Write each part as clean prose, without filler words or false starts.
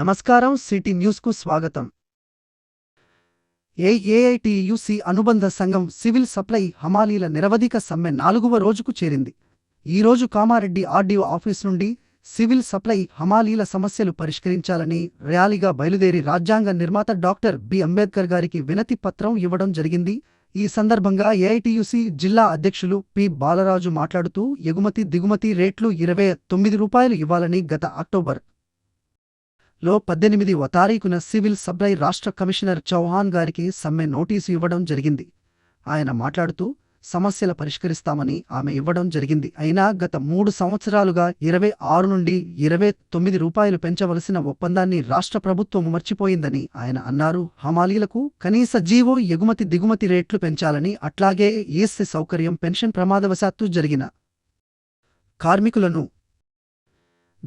నమస్కారం. సిటీ న్యూస్కు స్వాగతం. ఏఐటియుసి అనుబంధ సంఘం సివిల్ సప్లై హమాలీల నిరవధిక సమ్మె 4వ రోజుకు చేరింది. ఈరోజు కామారెడ్డి ఆర్డీఓ ఆఫీస్ నుండి సివిల్ సప్లై హమాలీల సమస్యలు పరిష్కరించాలని ర్యాలీగా బయలుదేరి రాజ్యాంగ నిర్మాత డాక్టర్ బి అంబేద్కర్ గారికి వినతి పత్రం ఇవ్వడం జరిగింది. ఈ సందర్భంగా ఏఐటియుసి జిల్లా అధ్యక్షులు పి బాలరాజు మాట్లాడుతూ ఎగుమతి దిగుమతి రేట్లు 29 రూపాయలు ఇవ్వాలని గత అక్టోబర్ లో 18వ తారీఖున సివిల్ సప్లై రాష్ట్ర కమిషనర్ చౌహాన్ గారికి సమ్మె నోటీసు ఇవ్వడం జరిగింది. ఆయన మాట్లాడుతూ సమస్యల పరిష్కరిస్తామని ఆమె ఇవ్వడం జరిగింది. అయినా గత 3 సంవత్సరాలుగా 26 నుండి 29 రూపాయలు పెంచవలసిన ఒప్పందాన్ని రాష్ట్ర ప్రభుత్వం మర్చిపోయిందని ఆయన అన్నారు. హమాలీలకు కనీస జీవో ఎగుమతి దిగుమతి రేట్లు పెంచాలని, అట్లాగే ఈఎస్ఐ సౌకర్యం, పెన్షన్, ప్రమాదవశాత్తు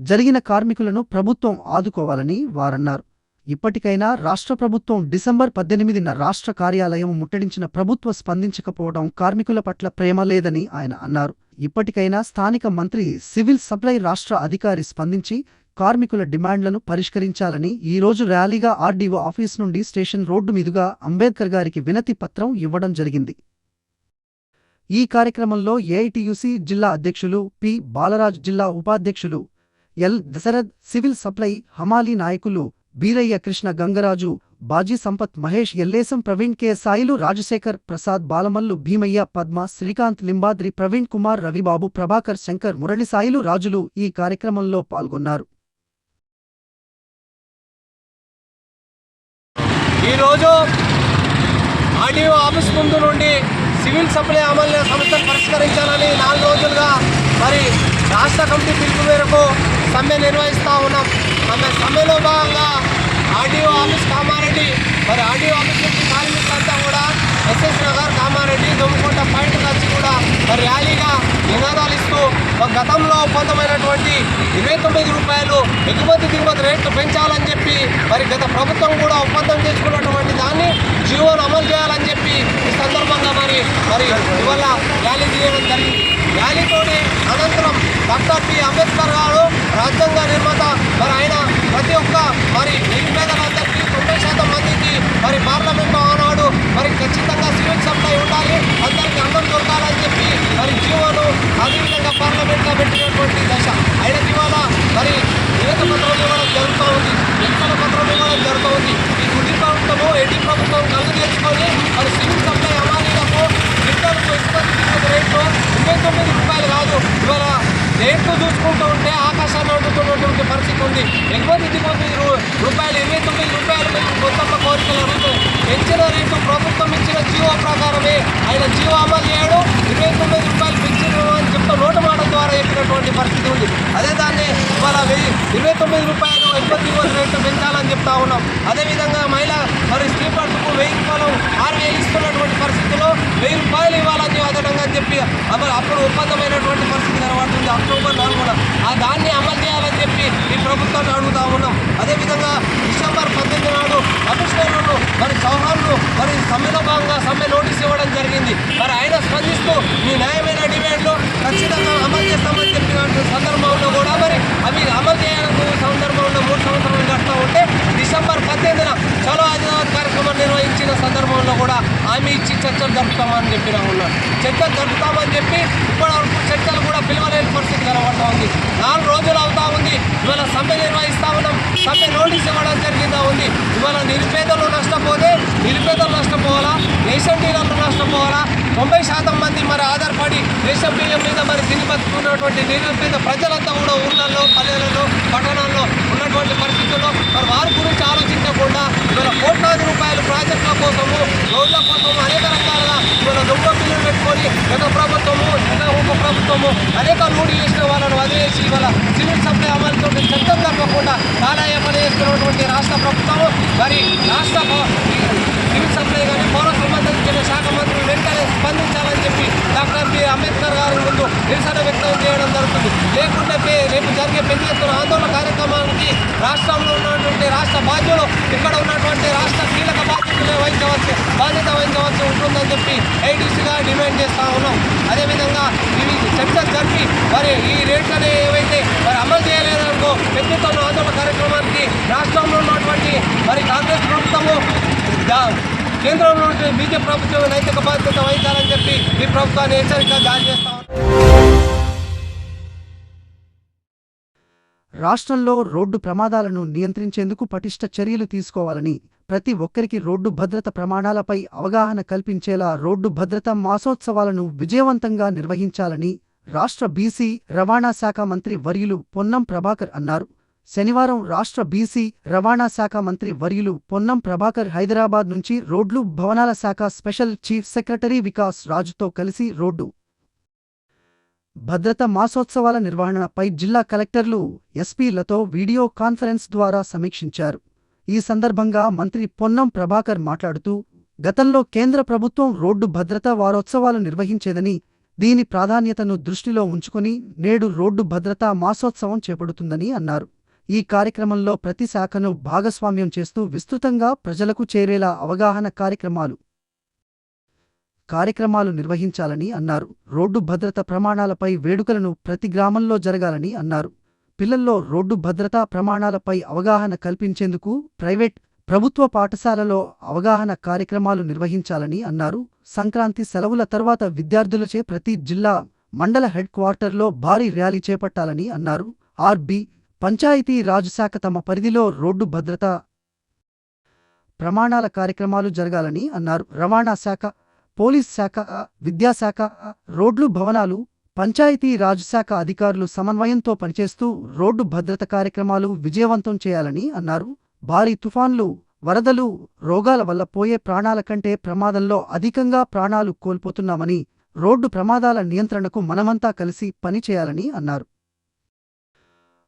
జరిగిన కార్మికులను ప్రభుత్వం ఆదుకోవాలని వారన్నారు. ఇప్పటికైనా రాష్ట్ర ప్రభుత్వం డిసెంబర్ 18న రాష్ట్ర కార్యాలయం ముట్టడించిన ప్రభుత్వ స్పందించకపోవడం కార్మికుల పట్ల ప్రేమ లేదని ఆయన అన్నారు. ఇప్పటికైనా స్థానిక మంత్రి, సివిల్ సప్లై రాష్ట్ర అధికారి స్పందించి కార్మికుల డిమాండ్లను పరిష్కరించాలని ఈరోజు ర్యాలీగా ఆర్డీఓ ఆఫీస్ నుండి స్టేషన్ రోడ్డు మీదుగా అంబేద్కర్ గారికి వినతి పత్రం ఇవ్వడం జరిగింది. ఈ కార్యక్రమంలో ఏఐటియుసి జిల్లా అధ్యక్షులు పి బాలరాజ్, జిల్లా ఉపాధ్యక్షులు ఎల్ దశరథ్, సివిల్ సప్లై హమాలీ నాయకులు బీరయ్య, కృష్ణ, గంగరాజు, బాజీ సంపత్, మహేష్, ఎల్లేశం, ప్రవీణ్, కె సాయిలు, రాజశేఖర్, ప్రసాద్, బాలమల్లు, భీమయ్య, పద్మ, శ్రీకాంత్, లింబాద్రి, ప్రవీణ్ కుమార్, రవిబాబు, ప్రభాకర్, శంకర్, మురళి, సాయిలు, రాజులు ఈ కార్యక్రమంలో పాల్గొన్నారు. ఈరోజు ఆర్డీఓ ఆఫీస్ ముందు నుండి సివిల్ సప్లై అమలు సమస్యలు పరిష్కరించాలని 4 రోజులుగా మరి రాష్ట్ర కమిటీ పిలుపు మేరకు సమ్మె నిర్వహిస్తూ ఉన్నాం. సమ్మెలో భాగంగా ఆర్డీఓ ఆఫీస్ కామారెడ్డి, మరి ఆర్డీఓ ఆఫీస్ నుంచి కార్మికులంతా కూడా ఎస్ఎస్ నగర్, కామారెడ్డి, దొమ్మకోట పాయింట్ వచ్చి కూడా మరి ర్యాలీగా నినాదాలు ఇస్తూ గతంలో ఒప్పందమైనటువంటి 29 రూపాయలు ఎగుమతి దిగుమతి రేట్లు పెంచాలని చెప్పి మరి గత ప్రభుత్వం కూడా ఒప్పందం చేసుకున్నటువంటి దాన్ని జీవోను అమలు చేయాలని చెప్పి ఈ సందర్భంగా మరి ఇవాళ ర్యాలీ తీయడం జరిగింది. ర్యాలీతోని అనంతరం డాక్టర్ బి అంబేద్కర్ గారు రాజ్యాంగ నిర్మాత, మరి ఆయన ప్రతి ఒక్క మరి నిరుపేదలందరికీ 90% మందికి మరి పార్లమెంట్లో ఆనాడు మరి ఖచ్చితంగా సివిల్ సప్లై ఉండాలి, అందరికీ అన్నం దొరకాలని చెప్పి మరి జీవోను అదేవిధంగా పార్లమెంట్లో పెట్టినటువంటి దశ. ఆయనకి ఇవాళ మరి నివేదిక పత్రం ఇవ్వడం జరుగుతూ ఉంది, నిరసన పత్రం ఇవ్వడం జరుగుతూ ఉంది. ఈ కుడి ప్రభుత్వము, ఎడి ప్రభుత్వం కళ్ళు తెచ్చుకొని మరి సివిల్ సప్లై అమాలీలకు లిటర్కు రేట్లు 29 రూపాయలు కాదు, ఇవాళ రేట్లు చూసుకుంటూ ఉంటే ఆకాశాన్ని అడుగుతున్నటువంటి పరిస్థితి ఉంది. ఎగుమతి దిగుమతి రూపాయలు 29 రూపాయలు కొత్తమ్మ కోరికలు అడుగుతుంది. పెంచిన రేటు ప్రభుత్వం ఇచ్చిన జీవో ప్రకారమే ఆయన జీవో అమలు చేయడం, 29 రూపాయలు పెంచిన అని చెప్తూ నోటు మాట ద్వారా చెప్పినటువంటి పరిస్థితి ఉంది. అదే దాన్ని ఇవాళ 29 రూపాయలు ఎగుమతి దిగుమతి రేట్లు పెంచాలని చెప్తా ఉన్నాం. అదేవిధంగా మహిళ మరి స్త్రీ పట్టుకు 1000 రూపాయలు 6000 ఇస్తున్నటువంటి పరిస్థితుల్లో 1000 రూపాయలు ఇవ్వాలని అదనంగా చెప్పి అప్పుడు ఒప్పందమైనటువంటి పరిస్థితి కనబడుతుంది అక్టోబర్ 4న. దాన్ని అమలు చేయాలని చెప్పి ఈ ప్రభుత్వాన్ని అడుగుతా ఉన్నాం. అదేవిధంగా డిసెంబర్ 18 నాడు కమిషనర్లను మరి చౌహాన్ను మరి సమ్మెలో భాగంగా సమ్మె నోటీస్ ఇవ్వడం జరిగింది. మరి ఆయన స్పందిస్తూ మీ న్యాయమైన డిమాండ్లు ఖచ్చితంగా అమలు చేస్తామని చెప్పిన సందర్భంలో కూడా మరి అవి అమలు చేయడానికి సందర్భంలో 3 సంవత్సరాలు గడుతూ ఉంటే డిసెంబర్ 18న చలో ఆదివారం కార్యక్రమం నిర్వహించిన సందర్భంలో కూడా హామీ ఇచ్చి చర్చలు జరుపుతామని చెప్పిన ఉన్నారు. చర్చలు జరుపుతామని చెప్పి ఇప్పటివరకు చర్చలు కూడా పిలవలేని పరిస్థితి కనబడతా ఉంది. 4 రోజులు అవుతా ఉంది. ఇవాళ సమ్మె నిర్వహిస్తూ ఉన్నాం. సమ్మె నోటీస్ ఇవ్వడం జరిగిందా ఉంది. ఇవాళ నిరుపేదలు నష్టపోతే నిరుపేదలు నష్టపోవాలా, రేషన్ డీలర్లు నష్టపోవాలా, 90% మంది మరి ఆధారపడి రేషన్ బియ్యం మీద మరి తిని బతుకున్నటువంటి నిరుపేద ప్రజలంతా కూడా ఊళ్ళల్లో, పల్లెలలో, పట్టణాల్లో ఉన్నటువంటి పరిస్థితుల్లో మరి వారి గురించి ఆలోచించకుండా ఇవాళ కోట్లాది రూపాయలు ప్రాజెక్టుల కోసము, రోడ్ల కోసము అనేక రకాలుగా ఇవాళ దొంగ బిల్లులు పెట్టుకొని గత ప్రభుత్వము, ఉప ప్రభుత్వము అనేక లూడి చేసిన వాళ్ళను వదిలేసి ఇవాళ సివిల్ సప్లై అమలుతో చట్టం తప్పకుండా కాలయాపన చేస్తున్నటువంటి రాష్ట్ర ప్రభుత్వము మరి రాష్ట్ర సివిల్ సప్లై కానీ పౌర సంబంధించిన శాఖ మంత్రులు వెంటనే స్పందించాలని చెప్పి డాక్టర్ బి అంబేద్కర్ గారి ముందు నిరసన వ్యక్తం చేయడం జరుగుతుంది. లేకుంటే రేపు జరిగే పెద్ద ఎత్తున ఆందోళన కార్యక్రమానికి రాష్ట్రంలో ఉన్నటువంటి రాష్ట్ర బాధ్యులు, ఇక్కడ ఉన్నటువంటి రాష్ట్ర కీలక బాధ్యత వహించవలసి ఉంటుందని చెప్పి ఐటీసీగా డిమాండ్ చేస్తూ ఉన్నాం. అదేవిధంగా ఇవి చర్చలు జరిపి మరి ఈ రేట్లని ఏవైతే మరి అమలు చేయలేదనుకో పెద్ద ఎత్తున ఆందోళన కార్యక్రమానికి రాష్ట్రంలో కేంద్రంలో బీజేపీ ప్రభుత్వం నైతిక బాధ్యత వహించాలని చెప్పి ఈ ప్రభుత్వాన్ని హెచ్చరిక జారీ చేస్తాం. రాష్ట్రంలో రోడ్డు ప్రమాదాలను నియంత్రించేందుకు పటిష్ట చర్యలు తీసుకోవాలని, ప్రతి ఒక్కరికి రోడ్డు భద్రత ప్రమాణాలపై అవగాహన కల్పించేలా రోడ్డు భద్రతా మాసోత్సవాలను విజయవంతంగా నిర్వహించాలని రాష్ట్ర బీసీ రవాణా శాఖ మంత్రి వర్యులు పొన్నం ప్రభాకర్ అన్నారు. శనివారం రాష్ట్ర బీసీ రవాణా శాఖ మంత్రి వర్యులు పొన్నం ప్రభాకర్ హైదరాబాద్ నుంచి రోడ్లు భవనాల శాఖ స్పెషల్ చీఫ్ సెక్రటరీ వికాస్ రాజుతో కలిసి రోడ్డు భద్రత మాసోత్సవాల నిర్వహణపై జిల్లా కలెక్టర్లు, ఎస్పీలతో వీడియో కాన్ఫరెన్స్ ద్వారా సమీక్షించారు. ఈ సందర్భంగా మంత్రి పొన్నం ప్రభాకర్ మాట్లాడుతూ, గతంలో కేంద్ర ప్రభుత్వం రోడ్డు భద్రతా వారోత్సవాలు నిర్వహించేదని, దీని ప్రాధాన్యతను దృష్టిలో ఉంచుకుని నేడు రోడ్డు భద్రతా మాసోత్సవం చేపడుతుందని అన్నారు. ఈ కార్యక్రమంలో ప్రతి శాఖను భాగస్వామ్యం చేస్తూ విస్తృతంగా ప్రజలకు చేరేలా అవగాహన కార్యక్రమాలు నిర్వహించాలని అన్నారు. రోడ్డు భద్రత ప్రమాణాలపై వేడుకలను ప్రతి గ్రామంలో జరగాలని అన్నారు. పిల్లల్లో రోడ్డు భద్రతా ప్రమాణాలపై అవగాహన కల్పించేందుకు ప్రైవేట్, ప్రభుత్వ పాఠశాలలో అవగాహన కార్యక్రమాలు నిర్వహించాలని అన్నారు. సంక్రాంతి సెలవుల తర్వాత విద్యార్థులచే ప్రతి జిల్లా, మండల హెడ్ క్వార్టర్లో భారీ ర్యాలీ చేపట్టాలని అన్నారు. ఆర్బీ పంచాయతీ రాజ్ శాఖ తమ పరిధిలో రోడ్డు భద్రతా ప్రమాణాల కార్యక్రమాలు జరగాలని అన్నారు. రవాణా శాఖ, పోలీస్ శాఖ, విద్యాశాఖ, రోడ్లు భవనాలు, పంచాయతీ రాజ్ శాఖ అధికారులు సమన్వయంతో పనిచేస్తూ రోడ్డు భద్రత కార్యక్రమాలు విజయవంతం చేయాలని అన్నారు. భారీ తుఫాన్లు, వరదలు, రోగాల వల్ల పోయే ప్రాణాల కంటే ప్రమాదంలో అధికంగా ప్రాణాలు కోల్పోతున్నామని, రోడ్డు ప్రమాదాల నియంత్రణకు మనమంతా కలిసి పనిచేయాలని అన్నారు.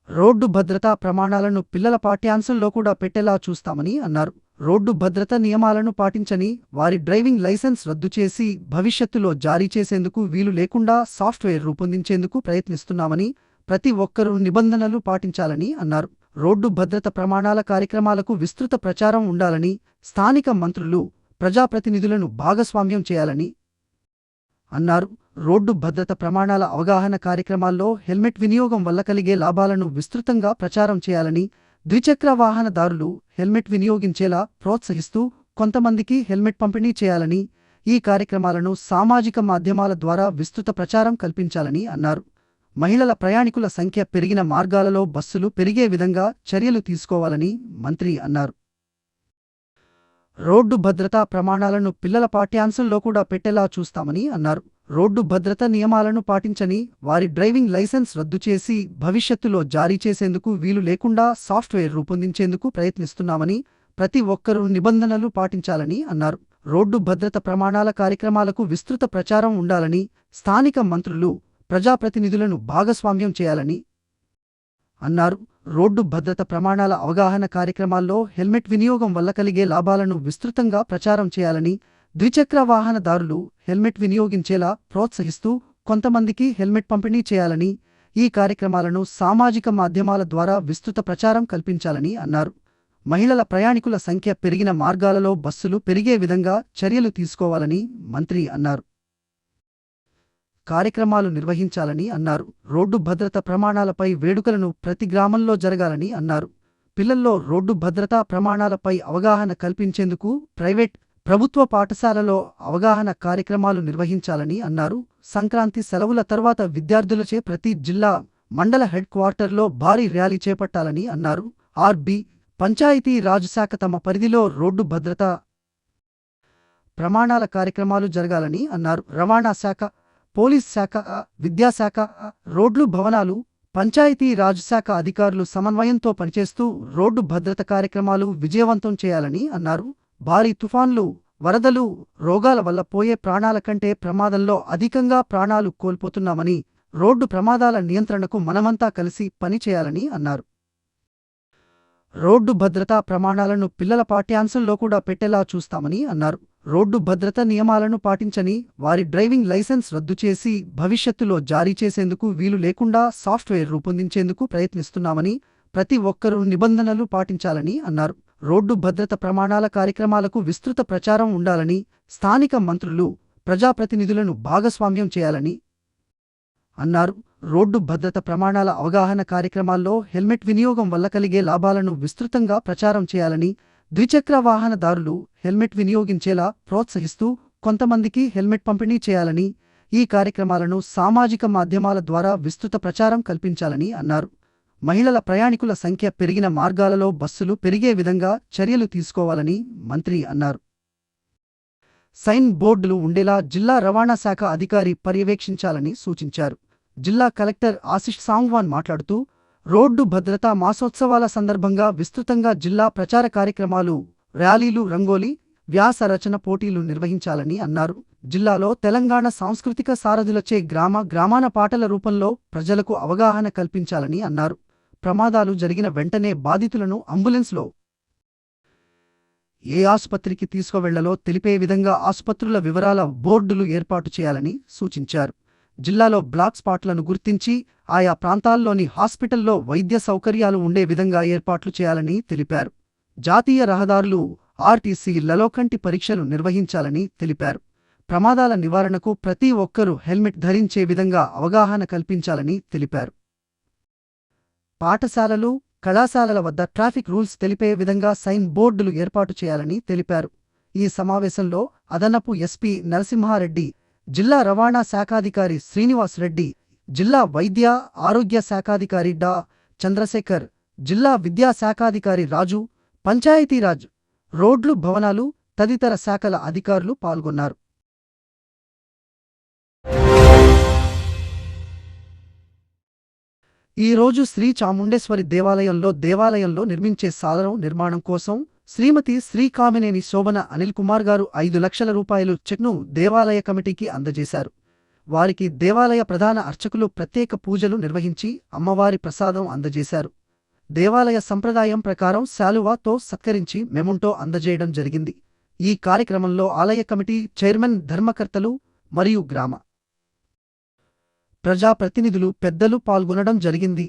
రోడ్డు భద్రతా ప్రమాణాలను పిల్లల పాఠ్యాంశంలో కూడా పెట్టేలా చూస్తామని అన్నారు. రోడ్డు భద్రత నియమాలను పాటించని వారి డ్రైవింగ్ లైసెన్స్ రద్దు చేసి భవిష్యత్తులో జారీ చేసేందుకు వీలు లేకుండా సాఫ్ట్వేర్ రూపొందించేందుకు ప్రయత్నిస్తున్నామని, ప్రతి ఒక్కరూ నిబంధనలు పాటించాలని అన్నారు. రోడ్డు భద్రత ప్రమాణాల కార్యక్రమాలకు విస్తృత ప్రచారం ఉండాలని, స్థానిక మంత్రులు, ప్రజాప్రతినిధులను భాగస్వామ్యం చేయాలని అన్నారు. రోడ్డు భద్రత ప్రమాణాల అవగాహన కార్యక్రమాల్లో హెల్మెట్ వినియోగం వల్ల కలిగే లాభాలను విస్తృతంగా ప్రచారం చేయాలని, ద్విచక్ర వాహనదారులు హెల్మెట్ వినియోగించేలా ప్రోత్సహిస్తూ కొంతమందికి హెల్మెట్ పంపిణీ చేయాలని, ఈ కార్యక్రమాలను సామాజిక మాధ్యమాల ద్వారా విస్తృత ప్రచారం కల్పించాలని అన్నారు. మహిళల ప్రయాణికుల సంఖ్య పెరిగిన మార్గాలలో బస్సులు పెరిగే విధంగా చర్యలు తీసుకోవాలని మంత్రి అన్నారు. రోడ్డు భద్రతా ప్రమాణాలను పిల్లల పాఠ్యాంశంలో కూడా పెట్టేలా చూస్తామని అన్నారు. రోడ్డు భద్రత నియమాలను పాటించని వారి డ్రైవింగ్ లైసెన్స్ రద్దు చేసి భవిష్యత్తులో జారీ చేసేందుకు వీలు లేకుండా సాఫ్ట్వేర్ రూపొందించేందుకు ప్రయత్నిస్తున్నామని, ప్రతి ఒక్కరూ నిబంధనలు పాటించాలని అన్నారు. రోడ్డు భద్రత ప్రమాణాల కార్యక్రమాలకు విస్తృత ప్రచారం ఉండాలని, స్థానిక మంత్రులు, ప్రజాప్రతినిధులను భాగస్వామ్యం చేయాలని అన్నారు. రోడ్డు భద్రత ప్రమాణాల అవగాహన కార్యక్రమాల్లో హెల్మెట్ వినియోగం వల్ల కలిగే లాభాలను విస్తృతంగా ప్రచారం చేయాలని, ద్విచక్ర వాహనదారులు హెల్మెట్ వినియోగించేలా ప్రోత్సహిస్తూ కొంతమందికి హెల్మెట్ పంపిణీ చేయాలని, ఈ కార్యక్రమాలను సామాజిక మాధ్యమాల ద్వారా విస్తృత ప్రచారం కల్పించాలని అన్నారు. మహిళల ప్రయాణికుల సంఖ్య పెరిగిన మార్గాలలో బస్సులు పెరిగే విధంగా చర్యలు తీసుకోవాలని మంత్రి అన్నారు. కార్యక్రమాలు నిర్వహించాలని అన్నారు. రోడ్డు భద్రత ప్రమాణాలపై వేడుకలను ప్రతి గ్రామంలో జరగాలని అన్నారు. పిల్లల్లో రోడ్డు భద్రతా ప్రమాణాలపై అవగాహన కల్పించేందుకు ప్రైవేట్, ప్రభుత్వ పాఠశాలలో అవగాహన కార్యక్రమాలు నిర్వహించాలని అన్నారు. సంక్రాంతి సెలవుల తర్వాత విద్యార్థులచే ప్రతి జిల్లా, మండల హెడ్ క్వార్టర్లో భారీ ర్యాలీ చేపట్టాలని అన్నారు. ఆర్బీ పంచాయతీ రాజ్ శాఖ తమ పరిధిలో రోడ్డు భద్రతా ప్రమాణాల కార్యక్రమాలు జరగాలని అన్నారు. రవాణా శాఖ, పోలీస్ శాఖ, విద్యాశాఖ, రోడ్లు భవనాలు, పంచాయతీ రాజ్ శాఖ అధికారులు సమన్వయంతో పనిచేస్తూ రోడ్డు భద్రత కార్యక్రమాలు విజయవంతం చేయాలని అన్నారు. భారీ తుఫాన్లు, వరదలు, రోగాల వల్ల పోయే ప్రాణాల కంటే ప్రమాదంలో అధికంగా ప్రాణాలు కోల్పోతున్నామని, రోడ్డు ప్రమాదాల నియంత్రణకు మనమంతా కలిసి పనిచేయాలని అన్నారు. రోడ్డు భద్రతా ప్రమాణాలను పిల్లల పాఠ్యాంశంలో కూడా పెట్టేలా చూస్తామని అన్నారు. రోడ్డు భద్రత నియమాలను పాటించని వారి డ్రైవింగ్ లైసెన్స్ రద్దు చేసి భవిష్యత్తులో జారీ చేసేందుకు వీలు లేకుండా సాఫ్ట్వేర్ రూపొందించేందుకు ప్రయత్నిస్తున్నామని, ప్రతి ఒక్కరూ నిబంధనలు పాటించాలని అన్నారు. రోడ్డు భద్రత ప్రమాణాల కార్యక్రమాలకు విస్తృత ప్రచారం ఉండాలని, స్థానిక మంత్రులు, ప్రజాప్రతినిధులను భాగస్వామ్యం చేయాలని అన్నారు. రోడ్డు భద్రత ప్రమాణాల అవగాహన కార్యక్రమాల్లో హెల్మెట్ వినియోగం వల్ల కలిగే లాభాలను విస్తృతంగా ప్రచారం చేయాలని, ద్విచక్ర వాహనదారులు హెల్మెట్ వినియోగించేలా ప్రోత్సహిస్తూ కొంతమందికి హెల్మెట్ పంపిణీ చేయాలని, ఈ కార్యక్రమాలను సామాజిక మాధ్యమాల ద్వారా విస్తృత ప్రచారం కల్పించాలని అన్నారు. మహిళల ప్రయాణికుల సంఖ్య పెరిగిన మార్గాలలో బస్సులు పెరిగే విధంగా చర్యలు తీసుకోవాలని మంత్రి అన్నారు. సైన్ బోర్డులు ఉండేలా జిల్లా రవాణా శాఖ అధికారి పర్యవేక్షించాలని సూచించారు. జిల్లా కలెక్టర్ ఆశిష్ సాంగ్వాన్ మాట్లాడుతూ, రోడ్డు భద్రతా మాసోత్సవాల సందర్భంగా విస్తృతంగా జిల్లా ప్రచార కార్యక్రమాలు, ర్యాలీలు, రంగోలీ, వ్యాస రచన పోటీలు నిర్వహించాలని అన్నారు. జిల్లాలో తెలంగాణ సాంస్కృతిక సారథులచే గ్రామాన పాటల రూపంలో ప్రజలకు అవగాహన కల్పించాలని అన్నారు. ప్రమాదాలు జరిగిన వెంటనే బాధితులను అంబులెన్స్లో ఏ ఆసుపత్రికి తీసుకువెళ్లాలో తెలిపే విధంగా ఆసుపత్రుల వివరాల బోర్డులు ఏర్పాటు చేయాలని సూచించారు. జిల్లాలో బ్లాక్ స్పాట్లను గుర్తించి ఆయా ప్రాంతాల్లోని హాస్పిటల్లో వైద్య సౌకర్యాలు ఉండే విధంగా ఏర్పాట్లు చేయాలని తెలిపారు. జాతీయ రహదారులు, ఆర్టీసీలలో కంటి పరీక్షలు నిర్వహించాలని తెలిపారు. ప్రమాదాల నివారణకు ప్రతి ఒక్కరూ హెల్మెట్ ధరించే విధంగా అవగాహన కల్పించాలని తెలిపారు. పాఠశాలలు, కళాశాలల వద్ద ట్రాఫిక్ రూల్స్ తెలిపే విధంగా సైన్ బోర్డులు ఏర్పాటు చేయాలని తెలిపారు. ఈ సమావేశంలో అదనపు ఎస్పీ నరసింహారెడ్డి, జిల్లా రవాణా శాఖాధికారి శ్రీనివాస్ రెడ్డి, జిల్లా వైద్య ఆరోగ్య శాఖాధికారి డా చంద్రశేఖర్, జిల్లా విద్యా శాఖాధికారి రాజు, పంచాయతీరాజ్, రోడ్లు, భవనాలు తదితర శాఖల అధికారులు పాల్గొన్నారు. ఈ రోజు శ్రీ చాముండేశ్వరి దేవాలయంలో నిర్మించే సాలరం నిర్మాణం కోసం శ్రీమతి శ్రీ కామినేని శోభన అనిల్ కుమార్ గారు 5 లక్షల రూపాయలు చెక్ను దేవాలయ కమిటీకి అందజేశారు. వారికి దేవాలయ ప్రధాన అర్చకులు ప్రత్యేక పూజలు నిర్వహించి అమ్మవారి ప్రసాదం అందజేశారు. దేవాలయ సంప్రదాయం ప్రకారం శాలువాతో సత్కరించి మెమొంటో అందజేయడం జరిగింది. ఈ కార్యక్రమంలో ఆలయ కమిటీ చైర్మన్, ధర్మకర్తలు మరియు గ్రామ ప్రజాప్రతినిధులు, పెద్దలు పాల్గొనడం జరిగింది.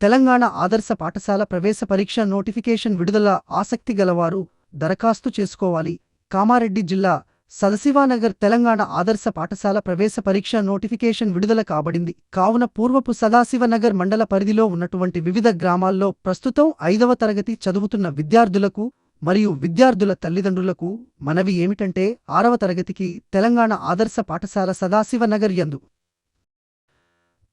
తెలంగాణ ఆదర్శ పాఠశాల ప్రవేశ పరీక్ష నోటిఫికేషన్ విడుదల. ఆసక్తి గలవారు దరఖాస్తు చేసుకోవాలి. కామారెడ్డి జిల్లా సదాశివనగర్ తెలంగాణ ఆదర్శ పాఠశాల ప్రవేశ పరీక్ష నోటిఫికేషన్ విడుదల కాబడింది. కావున పూర్వపు సదాశివనగర్ మండల పరిధిలో ఉన్నటువంటి వివిధ గ్రామాల్లో ప్రస్తుతం 5వ తరగతి చదువుతున్న విద్యార్థులకు మరియు విద్యార్థుల తల్లిదండ్రులకు మనవి ఏమిటంటే, 6వ తరగతికి తెలంగాణ ఆదర్శ పాఠశాల సదాశివనగర్ యందు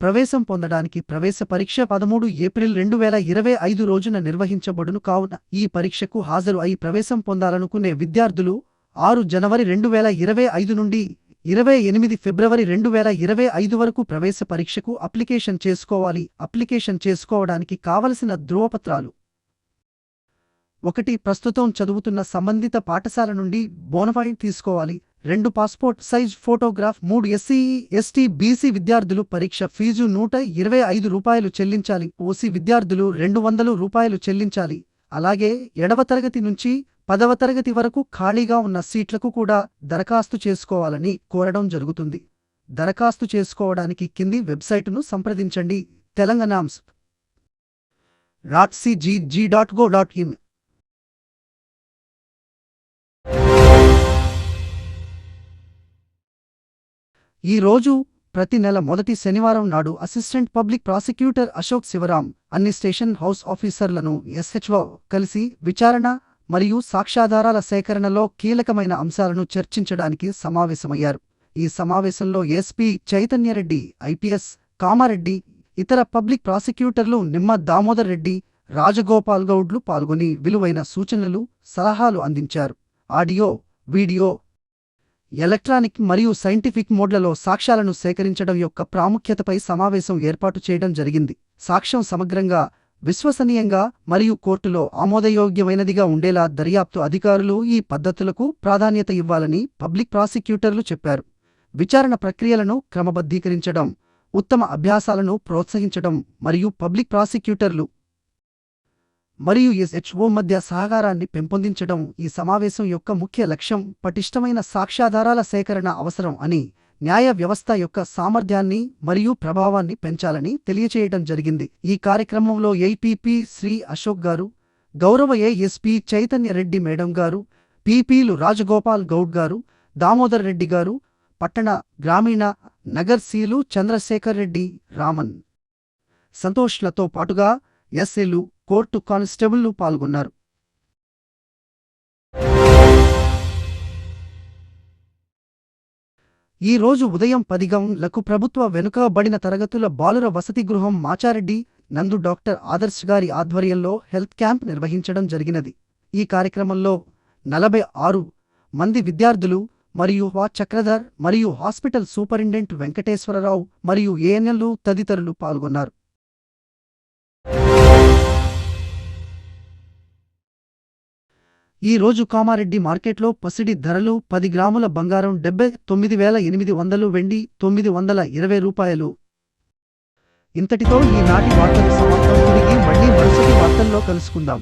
ప్రవేశం పొందడానికి ప్రవేశ పరీక్ష 13 ఏప్రిల్ 2025 రోజున నిర్వహించబడును. కావున ఈ పరీక్షకు హాజరు అయి ప్రవేశం పొందాలనుకునే విద్యార్థులు 6 జనవరి 2025 నుండి 28 ఫిబ్రవరి 2025 వరకు ప్రవేశ పరీక్షకు అప్లికేషన్ చేసుకోవాలి. అప్లికేషన్ చేసుకోవడానికి కావలసిన ధృవపత్రాలు: 1. ప్రస్తుతం చదువుతున్న సంబంధిత పాఠశాల నుండి బోనఫైడ్ తీసుకోవాలి. 2. Passport size photograph. 3. SC, ST, BC విద్యార్థులు పరీక్ష ఫీజు ₹125 చెల్లించాలి. ఓసీ విద్యార్థులు ₹200 చెల్లించాలి. అలాగే 7వ తరగతి నుంచి 10వ తరగతి వరకు ఖాళీగా ఉన్న సీట్లకు కూడా దరఖాస్తు చేసుకోవాలని కోరడం జరుగుతుంది. దరఖాస్తు చేసుకోవడానికి కింది వెబ్సైటును సంప్రదించండి: telanganams.cgg.go.in. ఈ రోజు ప్రతి నెల మొదటి శనివారం నాడు assistant public prosecutor Ashok Shivaram అన్ని స్టేషన్ హౌస్ ఆఫీసర్లను ఎస్హెచ్ఓ కలిసి విచారణ మరియు సాక్ష్యాధారాల సేకరణలో కీలకమైన అంశాలను చర్చించడానికి సమావేశమయ్యారు. ఈ సమావేశంలో ఎస్పీ చైతన్యరెడ్డి ఐపీఎస్, కామారెడ్డి, ఇతర పబ్లిక్ ప్రాసిక్యూటర్లు నిమ్మ దామోదర్ రెడ్డి, రాజగోపాల్ గౌడ్లు పాల్గొని విలువైన సూచనలు, సలహాలు అందించారు. ఆడియో, వీడియో, ఎలక్ట్రానిక్ మరియు సైంటిఫిక్ మోడ్లలో సాక్ష్యాలను సేకరించడం యొక్క ప్రాముఖ్యతపై సమావేశం ఏర్పాటు చేయడం జరిగింది. సాక్ష్యం సమగ్రంగా, విశ్వసనీయంగా మరియు కోర్టులో ఆమోదయోగ్యమైనదిగా ఉండేలా దర్యాప్తు అధికారులు ఈ పద్ధతులకు ప్రాధాన్యత ఇవ్వాలని పబ్లిక్ ప్రాసిక్యూటర్లు చెప్పారు. విచారణ ప్రక్రియలను క్రమబద్ధీకరించడం, ఉత్తమ అభ్యాసాలను ప్రోత్సహించడం మరియు పబ్లిక్ ప్రాసిక్యూటర్లు మరియు ఎస్హెచ్ఓ మధ్య సహకారాన్ని పెంపొందించడం ఈ సమావేశం యొక్క ముఖ్య లక్ష్యం. పటిష్టమైన సాక్ష్యాధారాల సేకరణ అవసరం అని, న్యాయ వ్యవస్థ యొక్క సామర్థ్యాన్ని మరియు ప్రభావాన్ని పెంచాలని తెలియచేయడం జరిగింది. ఈ కార్యక్రమంలో ఏపీపీ శ్రీ అశోక్ గారు, గౌరవ ఏఎస్పీ చైతన్య రెడ్డి మేడం గారు, పీపీలు రాజగోపాల్ గౌడ్ గారు, దామోదర్ రెడ్డి గారు, పట్టణ, గ్రామీణ, నగర్ సీలు చంద్రశేఖర్ రెడ్డి, రామన్, సంతోష్లతో పాటుగా ఎస్ఏలు, కోర్టు కానిస్టేబుళ్లు పాల్గొన్నారు. ఈ రోజు ఉదయం 10 గంటలకు ప్రభుత్వ వెనుకబడిన తరగతుల బాలుర వసతి గృహం మాచారెడ్డి నందు డాక్టర్ ఆదర్శ్ గారి ఆధ్వర్యంలో హెల్త్ క్యాంప్ నిర్వహించడం జరిగినది. ఈ కార్యక్రమంలో 46 మంది విద్యార్థులు మరియు చక్రధర్ మరియు హాస్పిటల్ సూపరింటెండెంట్ వెంకటేశ్వరరావు మరియు ఏఎన్ఎంలు తదితరులు పాల్గొన్నారు. ఈ రోజు కామారెడ్డి మార్కెట్లో పసిడి ధరలు 10 గ్రాముల బంగారం 79,800, వెండి 920 రూపాయలు. ఇంతటితో ఈనాటి వార్తలు సమాప్తం. తిరిగి మళ్ళీ మరుసటి వార్తల్లో కలుసుకుందాం.